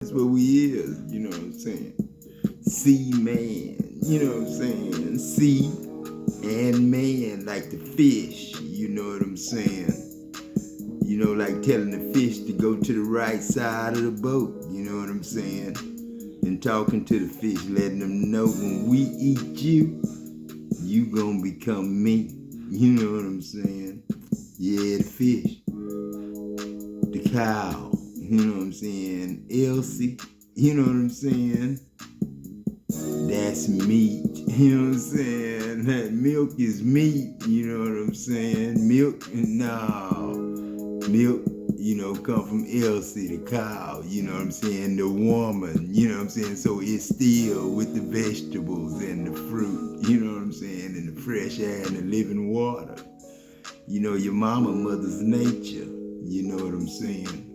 That's what we is, you know what I'm saying? Sea man, you know what I'm saying? Sea and man, like the fish, you know what I'm saying? You know, like telling the fish to go to the right side of the boat, you know what I'm saying? And talking to the fish, letting them know when we eat you, you gonna become me. You know what I'm saying? Yeah, the fish, the cow, you know what I'm saying? Elsie, you know what I'm saying? That's meat, you know what I'm saying? That milk is meat, you know what I'm saying? Milk, no. Milk, come from Elsie, the cow, you know what I'm saying? The woman, you know what I'm saying? So it's still with the vegetables and the fruit, you know what I'm saying? And the fresh air and the living water. You know, your mama, mother's nature, you know what I'm saying?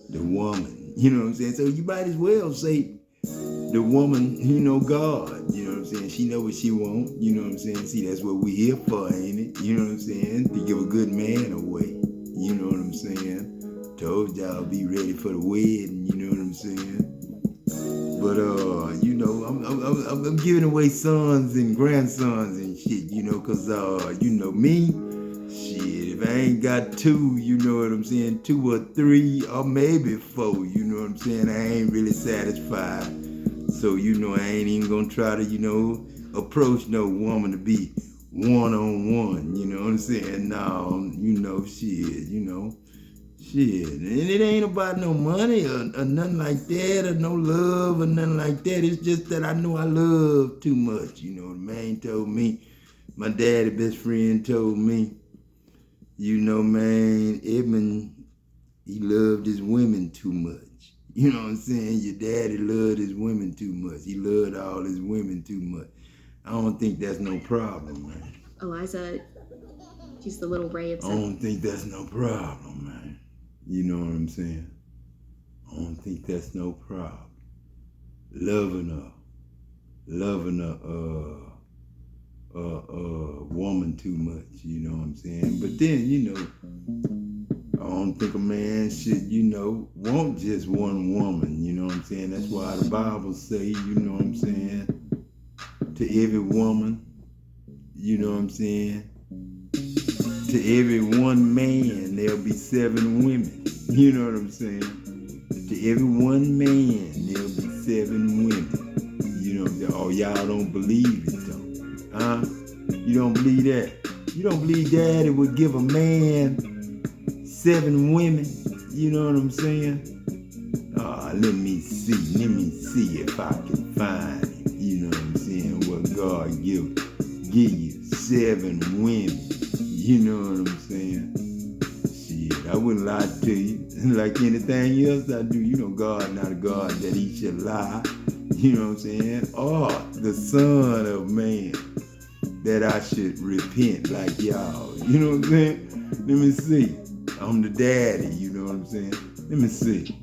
The woman, you know what I'm saying? So you might as well say the woman, God, you know what I'm saying? She know what she want, you know what I'm saying? See, that's what we here for, ain't it? You know what I'm saying? To give a good man away, you know what I'm saying? Told y'all be ready for the wedding, you know what I'm saying? But I'm giving away sons and grandsons and shit, cause me, shit, if I ain't got two, you know what I'm saying, 2 or 3 or maybe 4, you know what I'm saying, I ain't really satisfied. So, I ain't even gonna try to, approach no woman to be one-on-one, you know what I'm saying? No, shit. And it ain't about no money or nothing like that or no love or nothing like that. It's just that I know I love too much. You know, the man told me, my daddy best friend told me, man, Edmund, he loved his women too much. You know what I'm saying? Your daddy loved his women too much. He loved all his women too much. I don't think that's no problem, man. Eliza, just a little ray of I don't think that's no problem, man. You know what I'm saying? I don't think that's no problem. Loving a woman too much, you know what I'm saying? But then, I don't think a man should, want just one woman, you know what I'm saying? That's why the Bible say, you know what I'm saying? To every woman, you know what I'm saying? To every one man, there'll be 7 women. You know what I'm saying? To every one man, there'll be 7 women. You know, oh, y'all don't believe it, though. Huh? You don't believe that? You don't believe Daddy would give a man 7 women? You know what I'm saying? Let me see if I can find it. You know what I'm saying? What God give you 7 women. You know what I'm saying? Shit, I wouldn't lie to you. Like anything else I do, God not a God that he should lie. You know what I'm saying? Or the Son of Man that I should repent like y'all. You know what I'm saying? Let me see. I'm the daddy, you know what I'm saying? Let me see.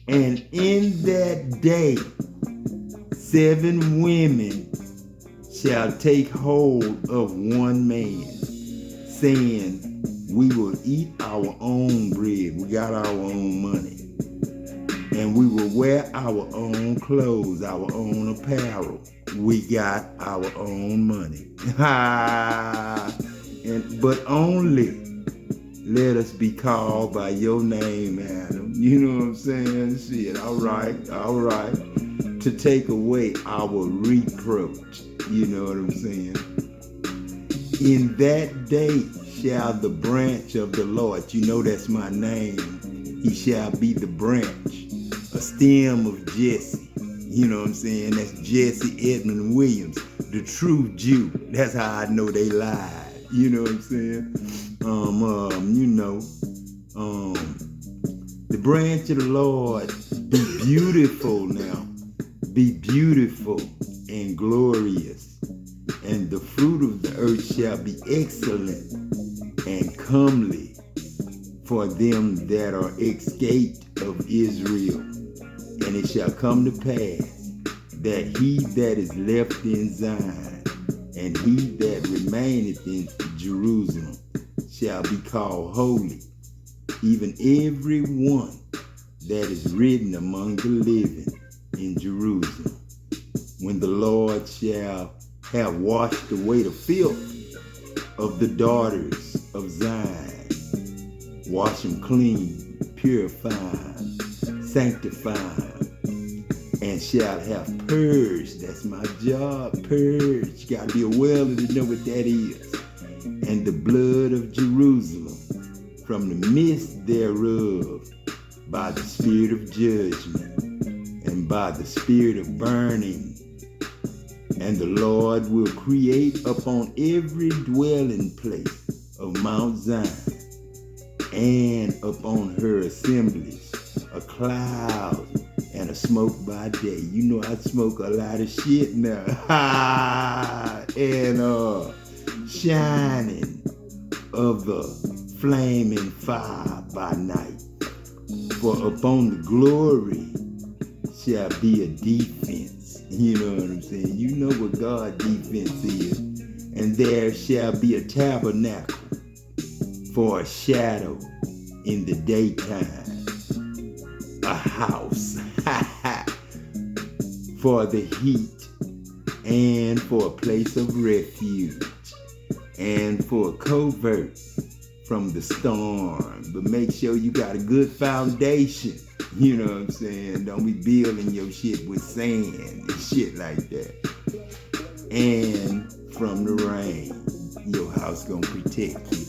And in that day, 7 women shall take hold of one man, saying, we will eat our own bread. We got our own money. And we will wear our own clothes, our own apparel. We got our own money. But only let us be called by your name, Adam. You know what I'm saying? Shit, all right. To take away our reproach. You know what I'm saying? In that day shall the branch of the Lord, that's my name. He shall be the branch, a stem of Jesse. You know what I'm saying? That's Jesse Edmund Williams, the true Jew. That's how I know they lied. You know what I'm saying? The branch of the Lord, be beautiful now. Be beautiful and glorious. And the fruit of the earth shall be excellent and comely for them that are escaped of Israel. And it shall come to pass that he that is left in Zion and he that remaineth in Jerusalem shall be called holy, even every one that is written among the living in Jerusalem. When the Lord shall have washed away the filth of the daughters of Zion, wash them clean, purify them, sanctify them, and shall have purged. That's my job, purge. You gotta be a welder to know what that is. And the blood of Jerusalem from the midst thereof by the spirit of judgment and by the spirit of burning. And the Lord will create upon every dwelling place of Mount Zion and upon her assemblies a cloud and a smoke by day. You know I smoke a lot of shit now. And shining of the flaming fire by night. For upon the glory shall be a defense. You know what I'm saying? You know what God's defense is. And there shall be a tabernacle for a shadow in the daytime. A house for the heat and for a place of refuge and for a covert from the storm. But make sure you got a good foundation. You know what I'm saying? Don't be building your shit with sand and shit like that. And from the rain, your house gonna protect you.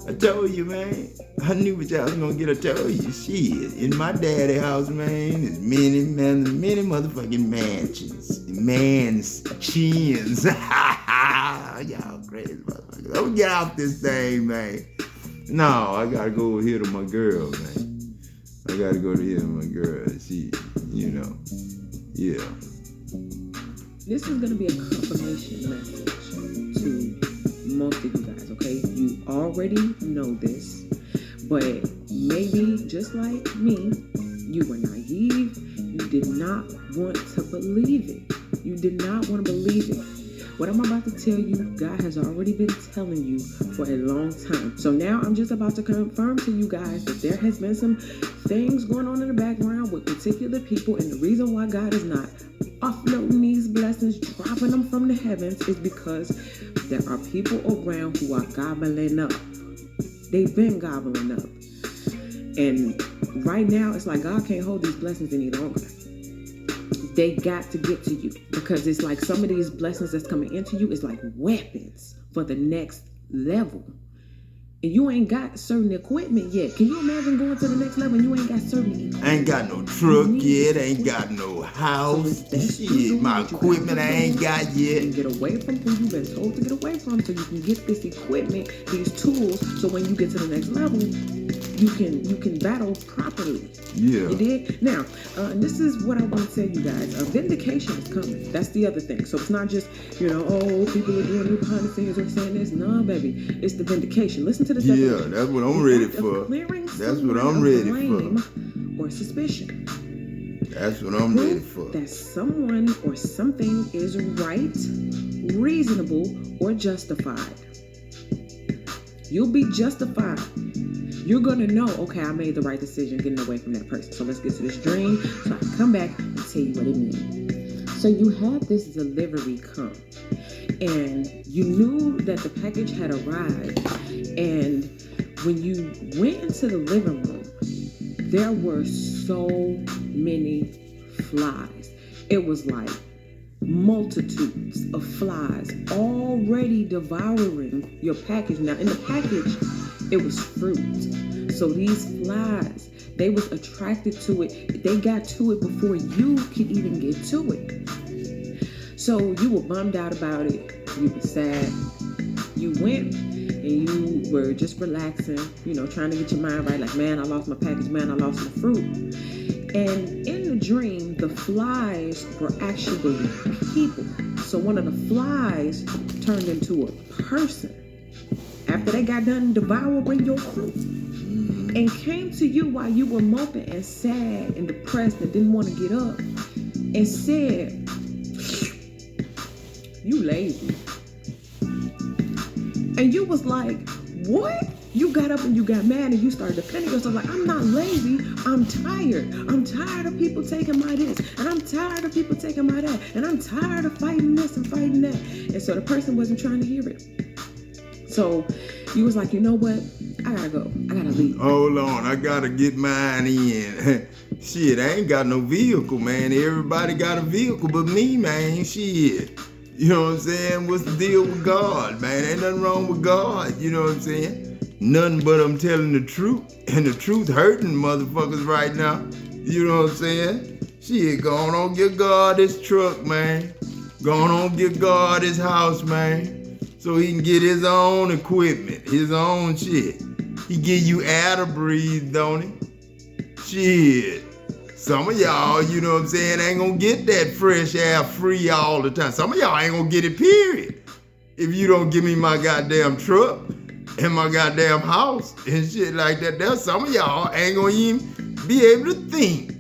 I told you, man. I knew what y'all was gonna get. I told you, shit. In my daddy house, man, there's many motherfucking mansions. Mansions. Y'all crazy motherfuckers. Don't get off this thing, man. No, I gotta go over here to my girl, man. I gotta go to here to my girl. She, you know, yeah. This is gonna be a confirmation message to most of you guys, okay? You already know this, but maybe just like me, you were naive. You did not want to believe it. You did not want to believe it. What I'm about to tell you, God has already been telling you for a long time. So now I'm just about to confirm to you guys that there has been some things going on in the background with particular people, and the reason why God is not offloading these blessings, dropping them from the heavens, is because there are people around who are gobbling up. They've been gobbling up. And right now, it's like God can't hold these blessings any longer. They got to get to you, because it's like some of these blessings that's coming into you is like weapons for the next level. And you ain't got certain equipment yet. Can you imagine going to the next level and you ain't got certain equipment? I ain't got no truck yet. I ain't got no house. Shit, my equipment I ain't got yet. And get away from who you've been told to get away from, so you can get this equipment, these tools, so when you get to the next level, you can battle properly. Yeah. You did? Now, this is what I want to tell you guys. Vindication is coming. That's the other thing. So it's not just, oh, people are doing new behind the scenes or saying this. No, baby. It's the vindication. Listen to this. Yeah, that's what I'm ready for. That's what I'm ready for. Or suspicion. That's what I'm ready for. That someone or something is right, reasonable, or justified. You'll be justified. You're going to know, okay, I made the right decision getting away from that person. So let's get to this dream so I can come back and tell you what it means. So you had this delivery come, and you knew that the package had arrived. And when you went into the living room, there were so many flies. It was like multitudes of flies already devouring your package. Now, in the package, it was fruit. So these flies, they was attracted to it. They got to it before you could even get to it. So you were bummed out about it. You were sad. You went and you were just relaxing, trying to get your mind right. Like, man, I lost my package. Man, I lost my fruit. And in the dream, the flies were actually people. So one of the flies turned into a person after they got done devouring your fruit, and came to you while you were moping and sad and depressed and didn't want to get up, and said, "You lazy." And you was like, "What?" You got up and you got mad and you started defending yourself like, I'm not lazy, I'm tired. I'm tired of people taking my this, and I'm tired of people taking my that, and I'm tired of fighting this and fighting that. And so the person wasn't trying to hear it. So you was like, you know what? I gotta go. I gotta leave. Hold on, I gotta get mine in. Shit, I ain't got no vehicle, man. Everybody got a vehicle but me, man. Shit. You know what I'm saying? What's the deal with God, man? Ain't nothing wrong with God, you know what I'm saying? Nothing but I'm telling the truth. And the truth hurting motherfuckers right now. You know what I'm saying? Shit, going on get God his truck, man. Going on get God his house, man. So he can get his own equipment, his own shit. He give you air to breathe, don't he? Shit. Some of y'all, you know what I'm saying, ain't gonna get that fresh air free all the time. Some of y'all ain't gonna get it, period. If you don't give me my goddamn truck and my goddamn house and shit like that, there's some of y'all ain't gonna even be able to think.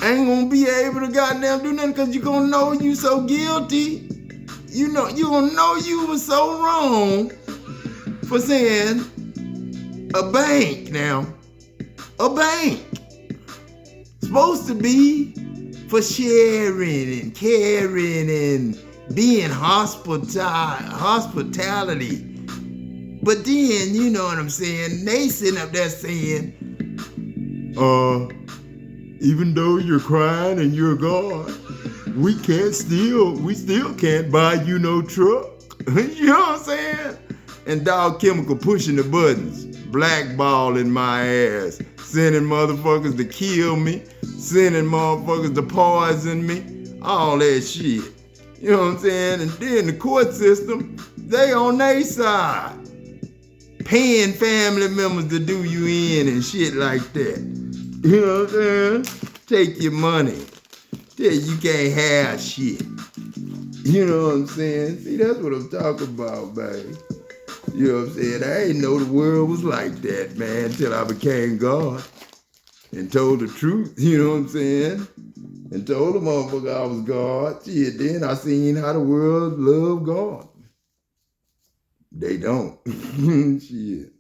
Ain't gonna be able to goddamn do nothing because you gonna know you so guilty. You know, you gonna know you was so wrong for saying a bank now. A bank. Supposed to be for sharing and caring and being hospitality. But then, you know what I'm saying, they sitting up there saying, even though you're crying and you're God, we still can't buy you no truck. You know what I'm saying? And Dog Chemical pushing the buttons, blackballing my ass, sending motherfuckers to kill me, sending motherfuckers to poison me, all that shit. You know what I'm saying? And then the court system, they on their side, paying family members to do you in and shit like that. You know what I'm saying? Take your money. Tell you can't have shit. You know what I'm saying? See, that's what I'm talking about, baby. You know what I'm saying? I ain't know the world was like that, man, until I became God and told the truth, you know what I'm saying? And told the motherfucker I was God. Shit, then I seen how the world love God. They don't. Shit.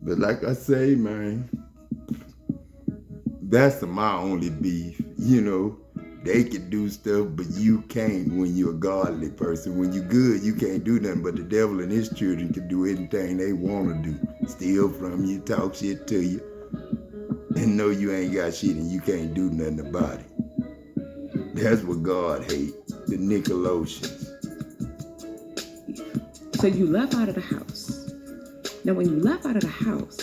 But like I say, man, that's my only beef, you know. They can do stuff, but you can't when you're a godly person. When you're good, you can't do nothing, but the devil and his children can do anything they want to do. Steal from you, talk shit to you, and know you ain't got shit and you can't do nothing about it. That's what God hates, the Nickelodeons. So you left out of the house. Now, when you left out of the house,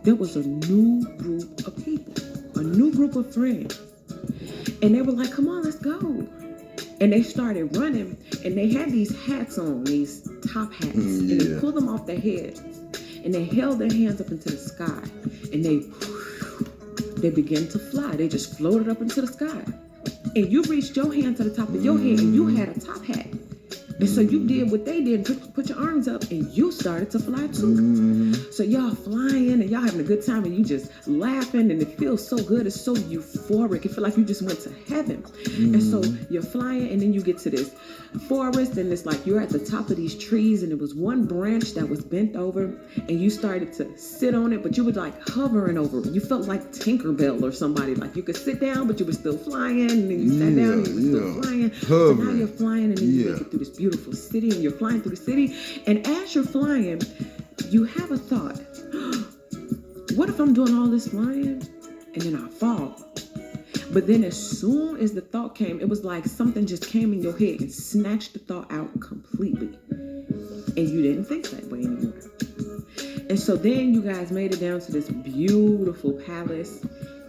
there was a new group of people, a new group of friends. And they were like, come on, let's go. And they started running, and they had these hats on, these top hats, and they pulled them off their heads, and they held their hands up into the sky, and they began to fly. They just floated up into the sky. And you reached your hand to the top of your head, and you had a top hat. And so you did what they did, put your arms up, and you started to fly too. So y'all flying, and y'all having a good time, and you just laughing, and it feels so good. It's so euphoric. It feels like you just went to heaven. And so you're flying, and then you get to this forest, and it's like you're at the top of these trees, and there was one branch that was bent over, and you started to sit on it, but you were like hovering over it. You felt like Tinkerbell or somebody. Like you could sit down, but you were still flying, and then you sat down, and you were still flying. So now you're flying, and then you make it through this beautiful city, and you're flying through the city, and as you're flying, you have a thought. What if I'm doing all this flying and then I fall? But then as soon as the thought came, it was like something just came in your head and snatched the thought out completely, and you didn't think that way anymore. And so then you guys made it down to this beautiful palace,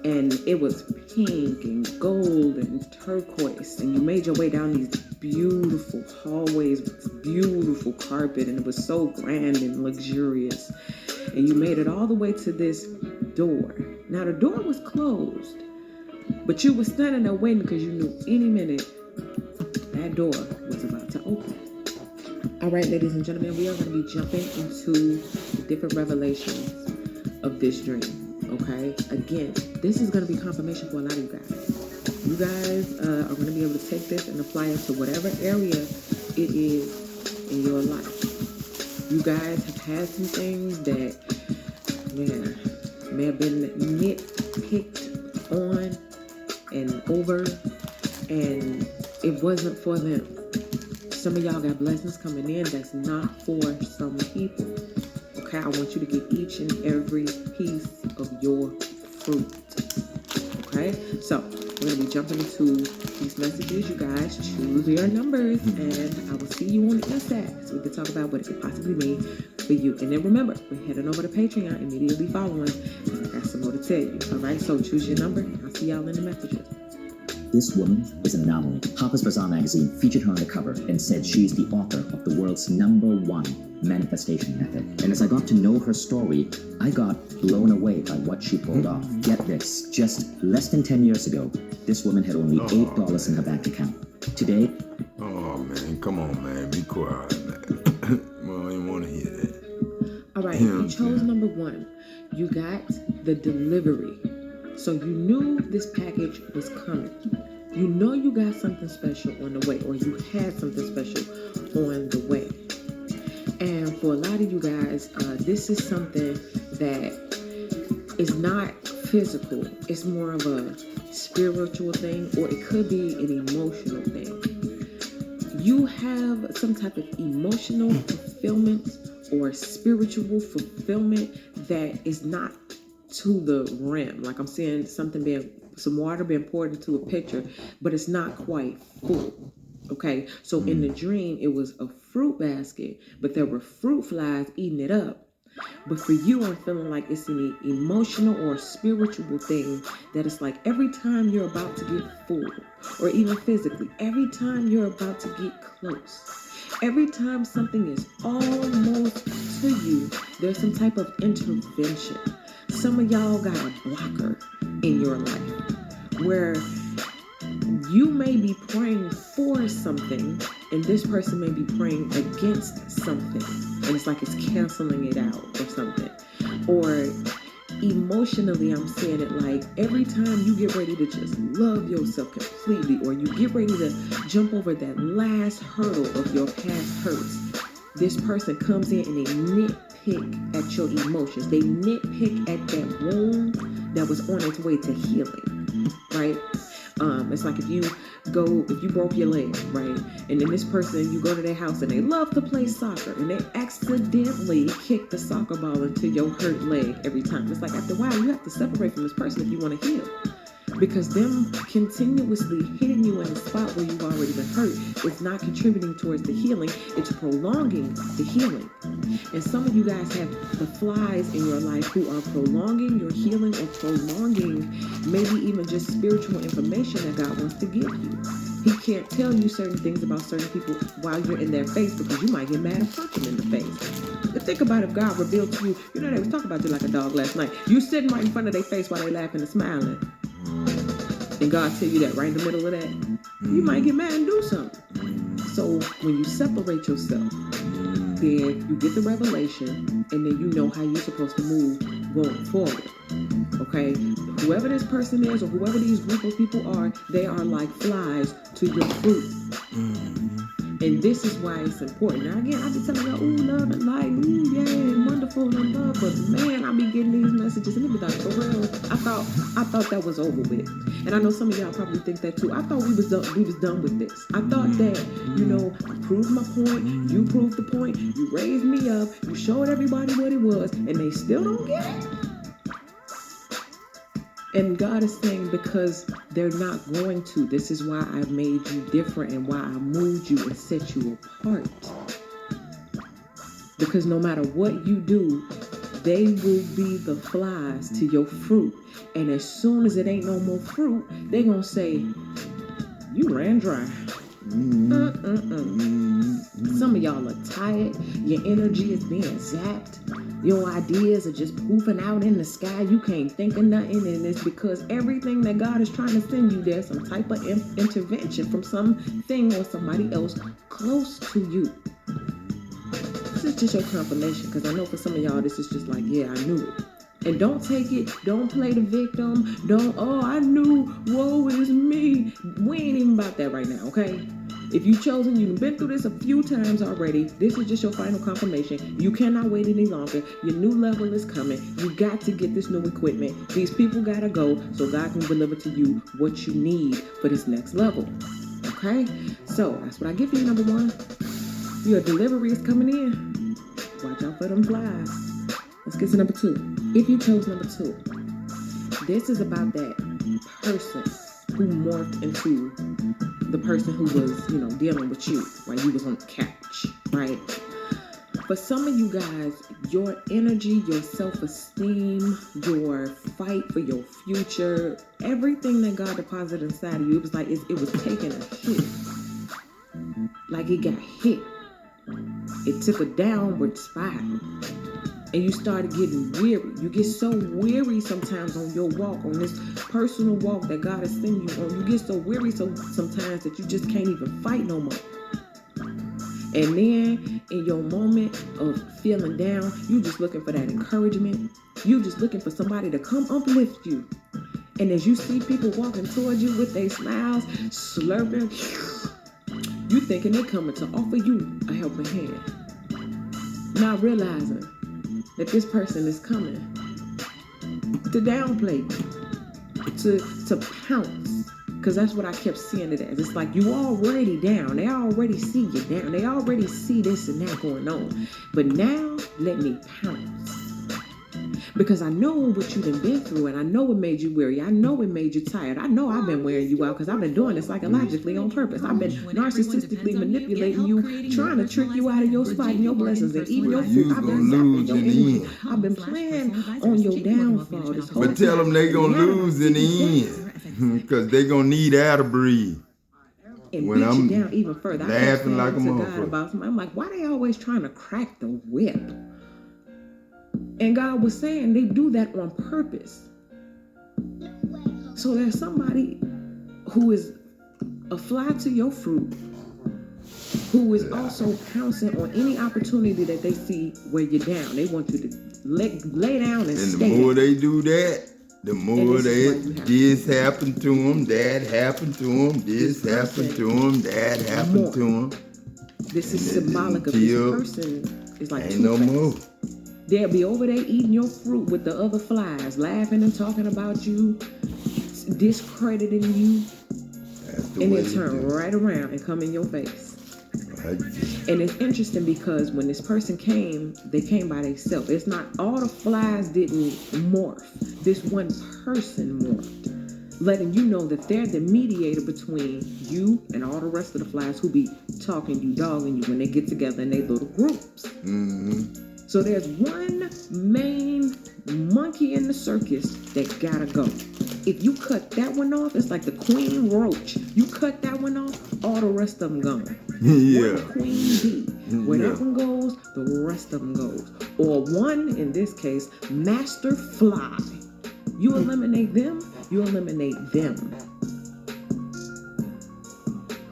and it was pink and gold and turquoise, and you made your way down these beautiful hallways with beautiful carpet, and it was so grand and luxurious. And you made it all the way to this door. Now the door was closed, but you were standing there waiting because you knew any minute that door was about to open. All right, ladies and gentlemen, we are going to be jumping into the different revelations of this dream. Okay, again, this is going to be confirmation for a lot of you guys. You guys are going to be able to take this and apply it to whatever area it is in your life. You guys have had some things that, may have been nitpicked on and over, and it wasn't for them. Some of y'all got blessings coming in that's not for some people. Okay, I want you to get each and every piece of your fruit. Okay, so we're gonna be jumping into these messages. You guys choose your numbers, and I will see you on the inside so we can talk about what it could possibly mean for you. And then remember, we're heading over to Patreon immediately following. I got some more to tell you. All right, so choose your number, and I'll see y'all in the messages. This woman is an anomaly. Harper's Bazaar magazine featured her on the cover and said she's the author of the world's #1 manifestation method. And as I got to know her story, I got blown away by what she pulled off. Get this, just less than 10 years ago, this woman had only $8 in her bank account. Today... Oh, man, come on, man. Be quiet, man. Well, I didn't want to hear that. All right, you chose number 1. You got the delivery. So you knew this package was coming. You know you got something special on the way, or you had something special on the way. And for a lot of you guys, this is something that is not physical. It's more of a spiritual thing, or it could be an emotional thing. You have some type of emotional fulfillment or spiritual fulfillment that is not to the rim. Like I'm seeing some water being poured into a pitcher, but it's not quite full. Okay, so in the dream, it was a fruit basket, but there were fruit flies eating it up. But for you, I'm feeling like it's an emotional or spiritual thing that it's like every time you're about to get full, or even physically, every time you're about to get close, every time something is almost to you, there's some type of intervention. Some of y'all got a blocker in your life where you may be praying for something and this person may be praying against something, and it's like it's canceling it out or something. Or emotionally, I'm saying it like every time you get ready to just love yourself completely, or you get ready to jump over that last hurdle of your past hurts, this person comes in and they nitpick at your emotions. They nitpick at that wound that was on its way to healing, right? It's like if you broke your leg, right? And then this person, you go to their house and they love to play soccer and they accidentally kick the soccer ball into your hurt leg every time. It's like after a while, you have to separate from this person if you want to heal. Because them continuously hitting you in a spot where you've already been hurt is not contributing towards the healing. It's prolonging the healing. And some of you guys have the flies in your life who are prolonging your healing or prolonging maybe even just spiritual information that God wants to give you. He can't tell you certain things about certain people while you're in their face because you might get mad and punch them in the face. But think about if God revealed to you, you know, they was talking about you like a dog last night. You sitting right in front of their face while they laughing and smiling. And God tell you that right in the middle of that, you might get mad and do something. So when you separate yourself, then you get the revelation, and then you know how you're supposed to move going forward. Okay? Whoever this person is, or whoever these group of people are, they are like flies to your fruit. And this is why it's important. Now again, I be telling y'all, ooh, love and light, ooh, yeah, wonderful and love. But man, I be getting these messages and it be like, for real, I thought that was over with. And I know some of y'all probably think that too. I thought we was done with this. I thought that, you know, I proved my point, you proved the point, you raised me up, you showed everybody what it was, and they still don't get it. And God is saying, because they're not going to. This is why I made you different and why I moved you and set you apart. Because no matter what you do, they will be the flies to your fruit. And as soon as it ain't no more fruit, they gonna say, you ran dry. Some of y'all are tired. Your energy is being zapped. Your ideas are just poofing out in the sky. You can't think of nothing. And it's because everything that God is trying to send you, there's some type of intervention from something or somebody else close to you. This is just your confirmation, because I know for some of y'all, this is just like, yeah, I knew it. And don't take it, don't play the victim, I knew, woe is me. We ain't even about that right now, okay? If you've chosen, you've been through this a few times already. This is just your final confirmation. You cannot wait any longer. Your new level is coming. You got to get this new equipment. These people got to go so God can deliver to you what you need for this next level. Okay? So that's what I give you, number one. Your delivery is coming in. Watch out for them flies. Let's get to number two. If you chose number two, this is about that person who morphed into the person who was, dealing with you while you was on the couch, right? For some of you guys, your energy, your self-esteem, your fight for your future, everything that God deposited inside of you, it was like it was taking a hit. Like it got hit. It took a downward spiral. And you started getting weary. You get so weary sometimes on your walk, on this personal walk that God has sent you on. You get so weary sometimes that you just can't even fight no more. And then in your moment of feeling down, you just looking for that encouragement. You just looking for somebody to come uplift you. And as you see people walking towards you with their smiles, slurping, you thinking they're coming to offer you a helping hand. Not realizing that this person is coming to downplay you, to pounce. Because that's what I kept seeing it as. It's like you already down. They already see you down. They already see this and that going on. But now, let me pounce. Because I know what you've been through, and I know it made you weary. I know it made you tired. I know I've been wearing you out because I've been doing it psychologically on purpose. I've been narcissistically manipulating you, trying to trick you out of your spot and your blessings and eating your food. I've been zapping your energy. I've been playing on your downfall this whole time. But tell them they gonna lose in the end, because they gonna need air to breathe. And when beat you down even further. Laughing like a motherfucker. About something. I'm like, why they always trying to crack the whip? And God was saying they do that on purpose. So there's somebody who is a fly to your fruit, who is also pouncing on any opportunity that they see where you're down. They want you to lay down and stay. And the more they do that, the more this happened to them, that happened to them, this happened to them, that happened to them. This is symbolic of this person. It's like ain't no more. They'll be over there eating your fruit with the other flies, laughing and talking about you, discrediting you, and then turn right around and come in your face. Right. And it's interesting because when this person came, they came by themselves. It's not all the flies didn't morph. This one person morphed, letting you know that they're the mediator between you and all the rest of the flies who be talking you, dogging you when they get together in their little groups. Mm-hmm. So there's one main monkey in the circus that gotta go. If you cut that one off, it's like the queen roach. You cut that one off, all the rest of them gone. Yeah. One queen bee. Where that one goes, the rest of them goes. Or one, in this case, master fly. You eliminate them, you eliminate them.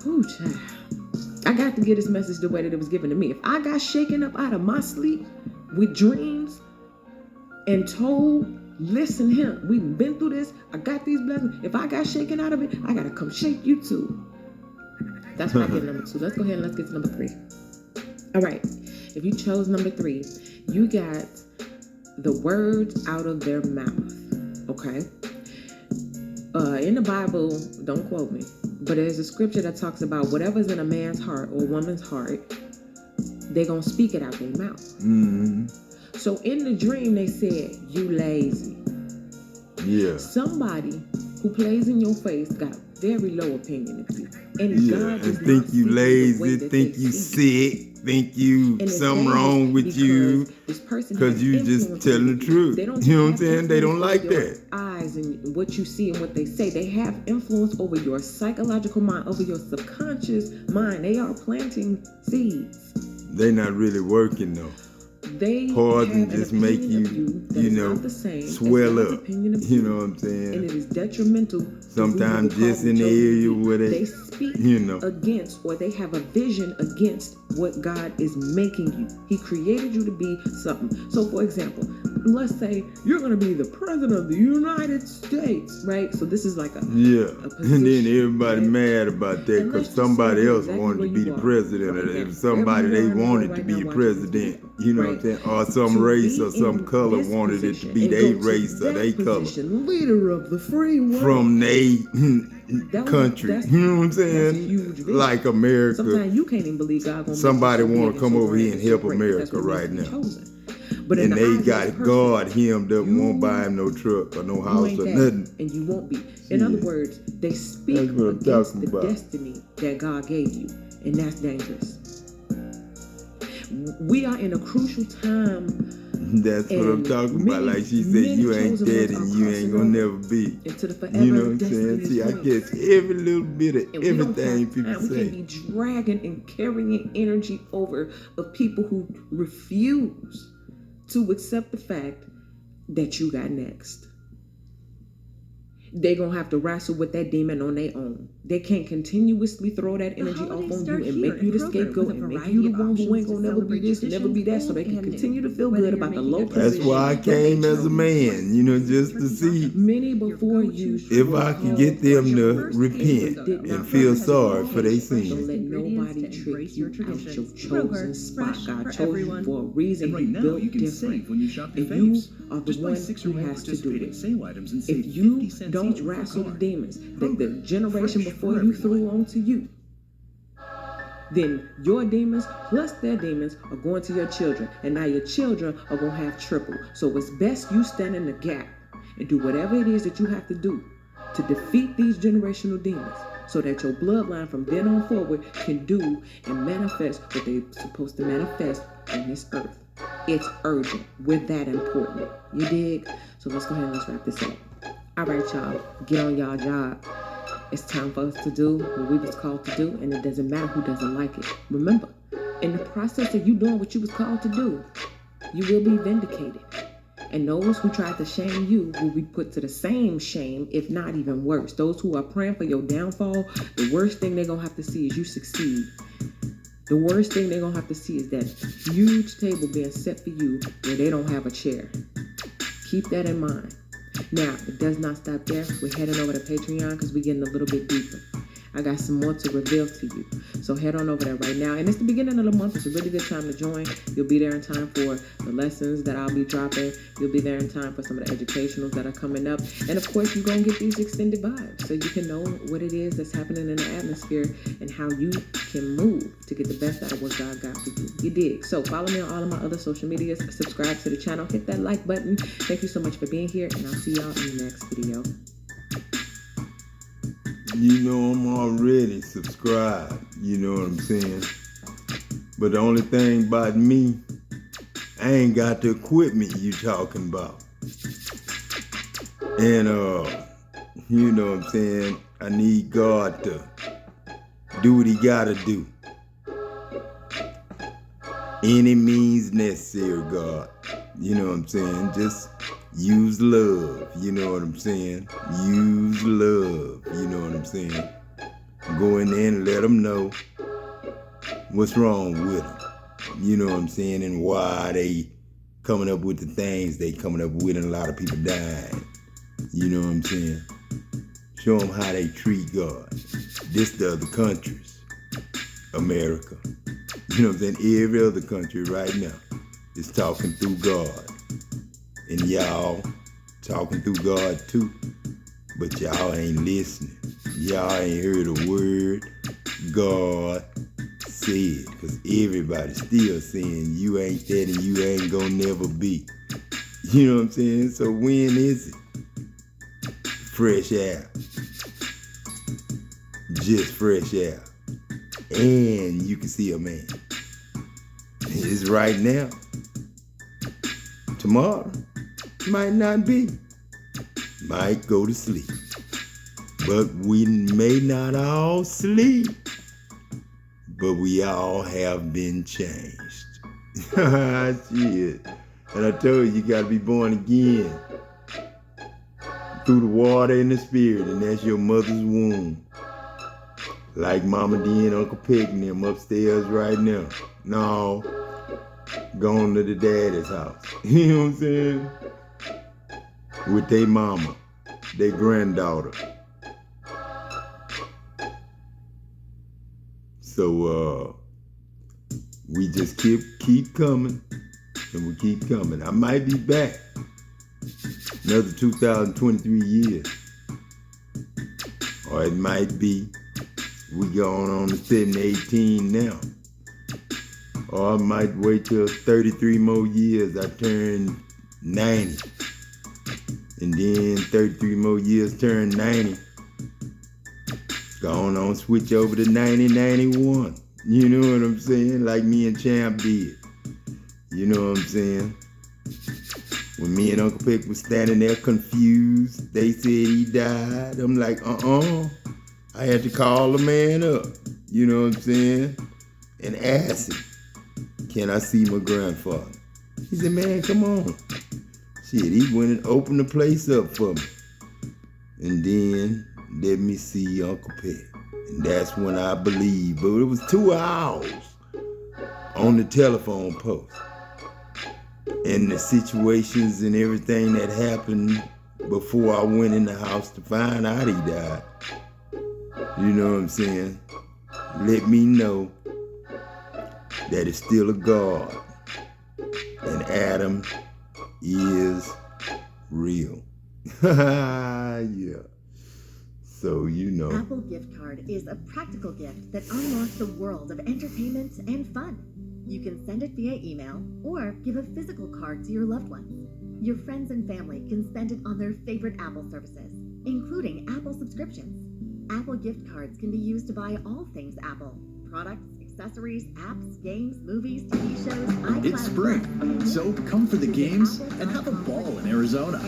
Ooh, child. I got to get this message the way that it was given to me. If I got shaken up out of my sleep with dreams and told, listen here, we've been through this, I got these blessings. If I got shaken out of it, I got to come shake you too. That's what I get number two. Let's go ahead and let's get to number three. All right. If you chose number three, you got the words out of their mouth. Okay? In the Bible, don't quote me, but there's a scripture that talks about whatever's in a man's heart or a woman's heart, they're going to speak it out their mouth. Mm-hmm. So in the dream, they said, you lazy. Yeah. Somebody who plays in your face got a very low opinion of you. And God and think you lazy, think you sick, think you something wrong with you. Because you just telling the truth. You know what I'm saying? They don't like that. Eyes and what you see and what they say. They have influence over your psychological mind, over your subconscious mind. They are planting seeds. They're not really working though. They hard and just make you swell up. You know what I'm saying? And it is detrimental. Sometimes just in the area where they speak against, or they have a vision against what God is making you. He created you to be something. So for example, let's say you're going to be the president of the United States, right? So this is like a and then everybody that- mad about that And let's because just somebody say else exactly wanted where to be you the are president, right or now. somebody they Everywhere in the wanted world to right be now the watching this president, video, you know what right? I'm saying, or some To race be or some in color this wanted it to position be and their go to race or that their color position, leader of the free world. from their country, that's- you know what I'm that's a saying? huge vision. Like America. Sometimes you can't even believe God gonna Somebody make you so wanna big come so over here grand and so help great, but that's America what makes right you now. chosen. But in And the they eyes of got this it person, God hemmed up, you- won't buy him no truck or no you house ain't or that, nothing. and you won't be. In Yeah. other words, they speak That's what I'm against talking the about. destiny that God gave you, and that's dangerous. We are in a crucial time. That's what I'm And talking about. many- Like she said, many you ain't chosen dead ones and are you ain't crossing gonna over never be. into the forever You know what I'm destiny saying? See, I swing. guess every little bit of And we don't everything have people time. We say. can be dragging and carrying energy over of people who refuse to accept the fact that you got next. They're going to have to wrestle with that demon on their own. They can't continuously throw that energy off holidays on start you and here make you in the Kroger scapegoat with a and make variety you the of one who options ain't going to to never be celebrate this and never be that, so they can tradition continue to feel and good new. about the Whether low you're making a That's position why I that they came as a chose. man, you know, just to see Many before you if I could get them to repent did not and feel have sorry for their Don't sins. let nobody to trick embrace you your out your traditions. chosen Kroger, spot. fresh God for chose you everyone. for a reason. And right He now, built you can different. save when you shop your And you faves. are the Just buy one 6 who or more has to do participating it. sale items and save If you 50 cents don't each per wrestle the card. demons that the Kroger, generation fresh before for you everyone. threw onto you, then your demons plus their demons are going to your children, and now your children are going to have triple. So it's best you stand in the gap and do whatever it is that you have to do to defeat these generational demons, so that your bloodline from then on forward can do and manifest what they're supposed to manifest on this earth. It's urgent. We're that important. You dig? So let's go ahead and let's wrap this up. All right, y'all. Get on y'all job. It's time for us to do what we was called to do, and it doesn't matter who doesn't like it. Remember, in the process of you doing what you was called to do, you will be vindicated. And those who tried to shame you will be put to the same shame, if not even worse. Those who are praying for your downfall, the worst thing they're going to have to see is you succeed. The worst thing they're going to have to see is that huge table being set for you where they don't have a chair. Keep that in mind. Now, it does not stop there. We're heading over to Patreon because we're getting a little bit deeper. I got some more to reveal to you. So head on over there right now. And it's the beginning of the month. It's a really good time to join. You'll be there in time for the lessons that I'll be dropping. You'll be there in time for some of the educationals that are coming up. And of course, you're going to get these extended vibes so you can know what it is that's happening in the atmosphere and how you can move to get the best out of what God got for you. You dig? So follow me on all of my other social medias. Subscribe to the channel. Hit that like button. Thank you so much for being here. And I'll see y'all in the next video. You know I'm already subscribed, you know what I'm saying? But the only thing about me, I ain't got the equipment you talking about. And you know what I'm saying? I need God to do what he gotta do. Any means necessary, God. You know what I'm saying? Just use love, you know what I'm saying? Use love, you know what I'm saying? Go in there and let them know what's wrong with them. You know what I'm saying? And why they coming up with the things they coming up with, and a lot of people dying. You know what I'm saying? Show them how they treat God. This the other countries. America. You know what I'm saying? Every other country right now is talking through God. And y'all talking through God too. But y'all ain't listening. Y'all ain't heard a word God said. Because everybody's still saying you ain't that and you ain't gonna never be. You know what I'm saying? So when is it? Fresh air. Just fresh air. And you can see a man. It's right now. Tomorrow might not be. Might go to sleep. But we may not all sleep. But we all have been changed. Shit. And I told you gotta be born again. Through the water and the spirit, and that's your mother's womb. Like Mama D and Uncle Peg and them upstairs right now. No, gone to the daddy's house. You know what I'm saying? With their mama, their granddaughter. So we just keep coming, and we keep coming. I might be back another 2023 years, or it might be we going on to 718 now, or I might wait till 33 more years. I turn 90, and then 33 more years turn 90. Going on, switch over to 9091. You know what I'm saying? Like me and Champ did. You know what I'm saying? When me and Uncle Peck was standing there confused, they said he died. I'm like, I had to call the man up. You know what I'm saying? And ask him, can I see my grandfather? He said, man, come on. Shit, he went and opened the place up for me. And then let me see Uncle Peck. And that's when I believed. But it was 2 hours on the telephone post. And the situations and everything that happened before I went in the house to find out he died. You know what I'm saying? Let me know that it's still a God. And Adam is real. Yeah. So, you know. Apple Gift Card is a practical gift that unlocks a world of entertainment and fun. You can send it via email or give a physical card to your loved ones. Your friends and family can spend it on their favorite Apple services, including Apple subscriptions. Apple Gift Cards can be used to buy all things Apple: products, accessories, apps, games, movies, TV shows, iCloud. It's spring, so come for the games and have a ball in Arizona.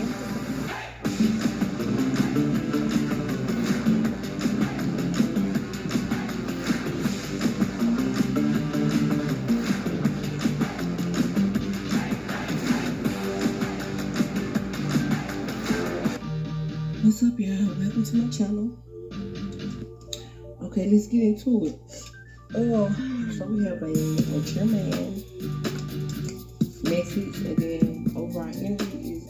What's up, y'all? Welcome to my channel. Okay, let's get into it. So we have a mature man message, and then over our energy is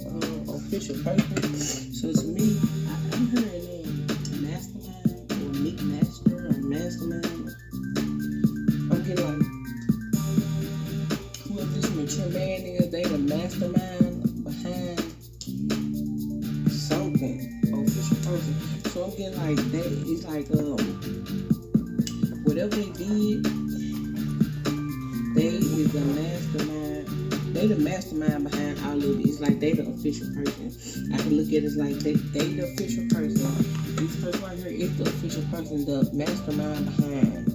official person. So to me, I'm hearing mastermind or meet master or mastermind. I'm getting like whoever this mature man is, they the mastermind behind something. So I'm getting like that. It's like whatever they did, they is the mastermind. They the mastermind behind all of it. It's like they the official person. I can look at it as like they the official person. This person right here is the official person, the mastermind behind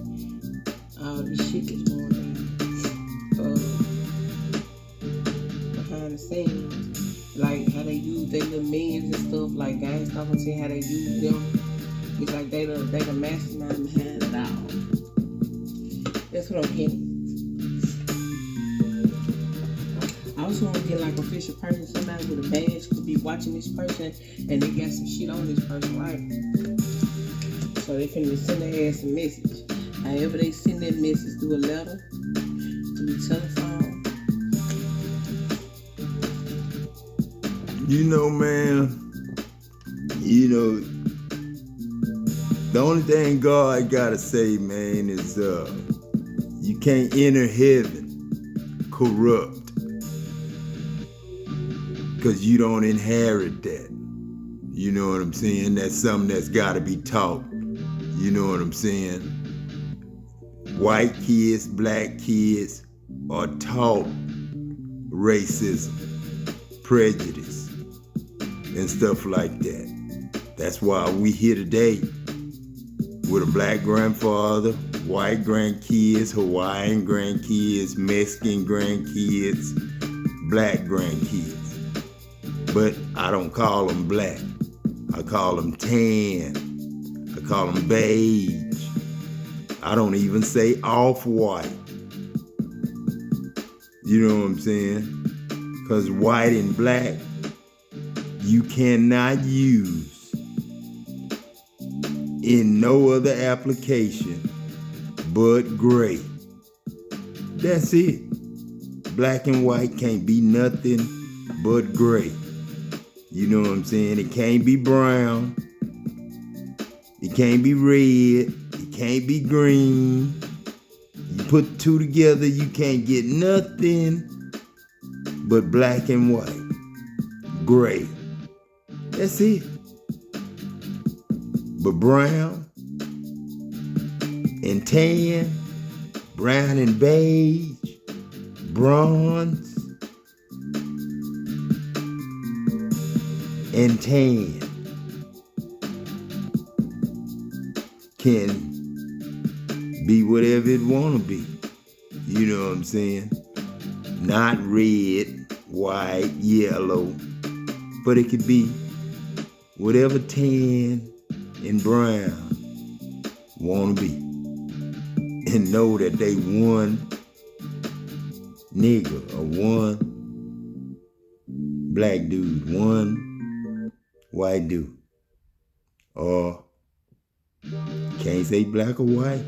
all this shit that's going on behind the scenes. Like how they use their little memes and stuff, like guys talking to how they use them. It's like they the mastermind behind it all. That's what I'm getting. I also want to get like official person, somebody with a badge could be watching this person and they got some shit on this person, right? So they finna send their ass a message. However they send that message, through a letter, through a telephone. You know, man, the only thing God gotta say, man, is you can't enter heaven corrupt, because you don't inherit that. You know what I'm saying? That's something that's gotta be taught. You know what I'm saying? White kids, black kids are taught racism, prejudice, and stuff like that. That's why we here today with a black grandfather, white grandkids, Hawaiian grandkids, Mexican grandkids, black grandkids. But I don't call them black. I call them tan. I call them beige. I don't even say off-white. You know what I'm saying? Because white and black, you cannot use in no other application but gray. That's it. Black and white can't be nothing but gray. You know what I'm saying? It can't be brown. It can't be red. It can't be green. You put two together, you can't get nothing but black and white. Gray. That's it. But brown and tan, brown and beige, bronze and tan can be whatever it wanna be. You know what I'm saying? Not red, white, yellow, but it could be whatever tan and brown wanna be. And know that they one nigga or one black dude, one white dude. Or can't say black or white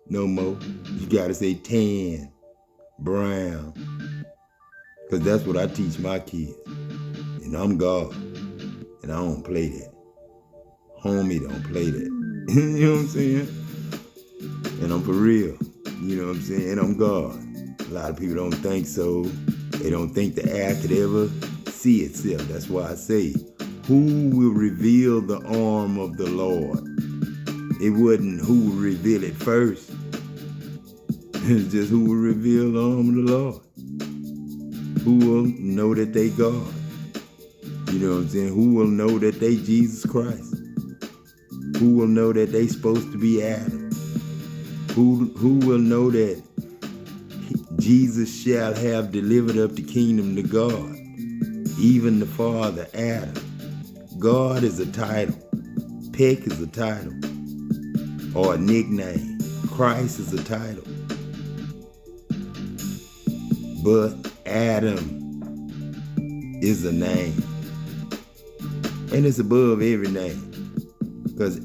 no more. You gotta say tan, brown. Cause that's what I teach my kids. And I'm God. And I don't play that. Homie don't play that. You know what I'm saying? And I'm for real. You know what I'm saying? And I'm God. A lot of people don't think so. They don't think the air could ever see itself. That's why I say, who will reveal the arm of the Lord? It wasn't who will reveal it first. It's just who will reveal the arm of the Lord. Who will know that they God? You know what I'm saying? Who will know that they Jesus Christ? Who will know that they supposed to be Adam? Who will know that Jesus shall have delivered up the kingdom to God, even the Father, Adam? God is a title. Peck is a title or a nickname. Christ is a title. But Adam is a name. And it's above every name. Because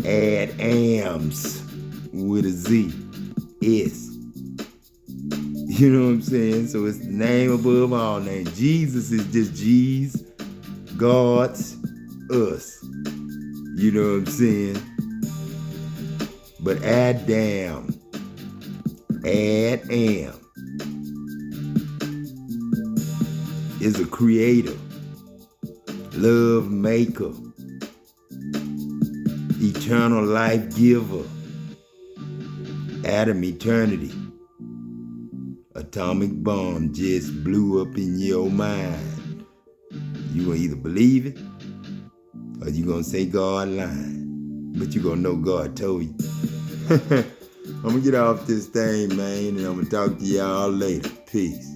Adams with a Z, S. You know what I'm saying? So it's the name above all names. Jesus is just G's, God's, us. You know what I'm saying? But Adam is a creator, love maker, eternal life giver, Adam eternity. Atomic bomb just blew up in your mind. You gonna either believe it or you gonna say God lying. But you gonna know God told you. I'm gonna get off this thing, man, and I'm gonna talk to y'all later. Peace.